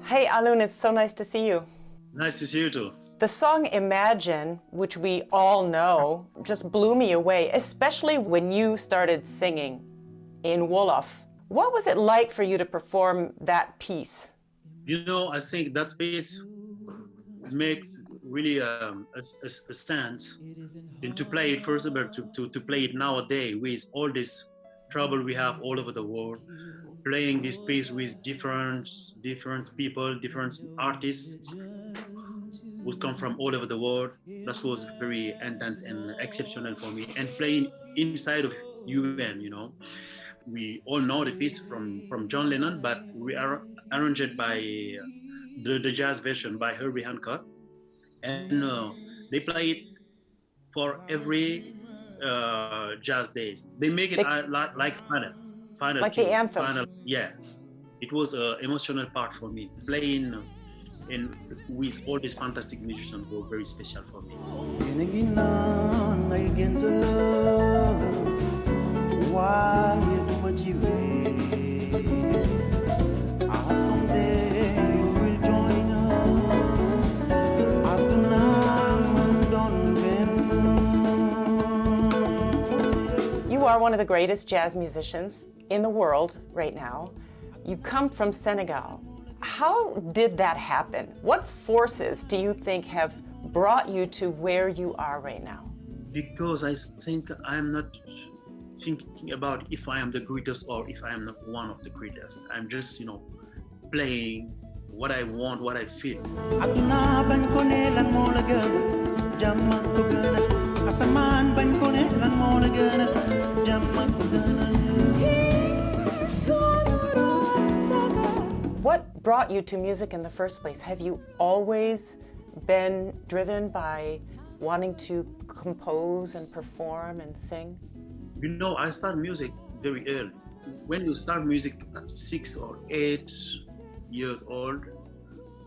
Hey, Alune, it's so nice to see you. Nice to see you too. The song Imagine, which we all know, just blew me away, especially when you started singing in Wolof. What was it like for you to perform that piece? You know, I think that piece makes really a sense. And to play it, first of all, to play it nowadays with all this trouble we have all over the world, playing this piece with different people, different artists would come from all over the world. That was very intense and exceptional for me. And playing inside of UN, you know, we all know the piece from John Lennon, but we are arranged by the jazz version by Herbie Hancock, and they play it for every jazz days. They make it like final, like the anthem. Final, yeah. It was an emotional part for me. Playing and with all these fantastic musicians were very special for me. You are one of the greatest jazz musicians in the world right now. You come from Senegal. How did that happen? What forces do you think have brought you to where you are right now? Because I think I'm not thinking about if I am the greatest or if I am not one of the greatest. I'm just, you know, playing what I want, what I feel. What brought you to music in the first place? Have you always been driven by wanting to compose and perform and sing? You know, I started music very early. When you start music at 6 or 8 years old,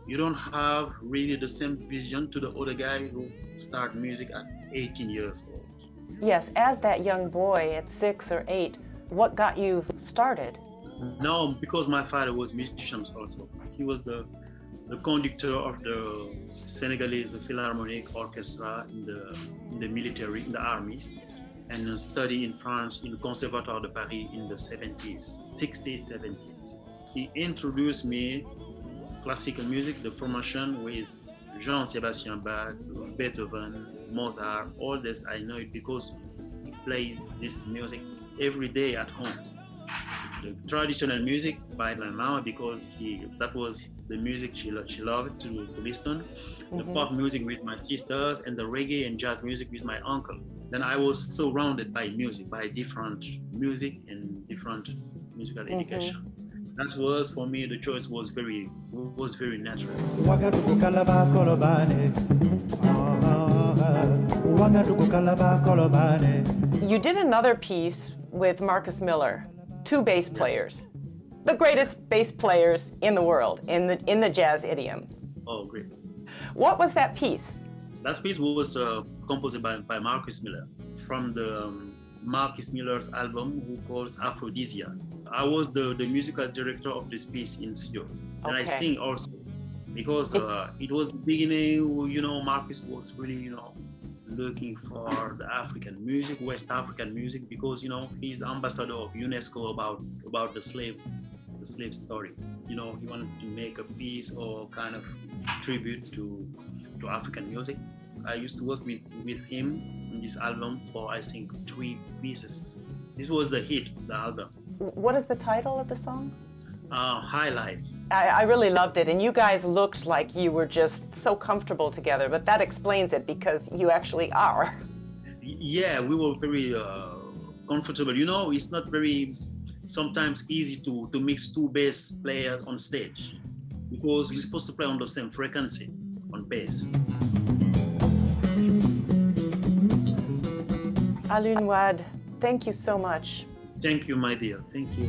you don't have really the same vision to the other guy who start music at 18 years old. Yes, as that young boy at 6 or 8, what got you started? No, because my father was musician also. He was the conductor of the Senegalese Philharmonic Orchestra in the military, in the army, and studied in France in the Conservatoire de Paris in the 60s, 70s. He introduced me classical music, the formation with Jean-Sébastien Bach, Beethoven, Mozart, all this. I know it because he plays this music every day at home. The traditional music by my mom, because that was the music she loved to listen. The pop music with my sisters, and the reggae and jazz music with my uncle. Then I was surrounded by music, by different music and different musical education. That was, for me, the choice was very natural. You did another piece with Marcus Miller, 2 bass players, the greatest bass players in the world, in the jazz idiom. Oh, great. What was that piece? That piece was composed by Marcus Miller from the Marcus Miller's album who calls Aphrodisia. I was the musical director of this piece in studio, and I sing also because it was the beginning. You know, Marcus was really, you know, looking for the African music, West African music, because, you know, he's ambassador of UNESCO about the slave story. You know, he wanted to make a piece or kind of tribute to African music. I used to work with him on this album for, I think, 3 pieces. This was the hit, the album. What is the title of the song? Highlight. I really loved it, and you guys looked like you were just so comfortable together, but that explains it because you actually are. Yeah, we were very comfortable. You know, it's not very sometimes easy to mix 2 bass players on stage because we're supposed to play on the same frequency on bass. Alune Wade, thank you so much. Thank you, my dear. Thank you.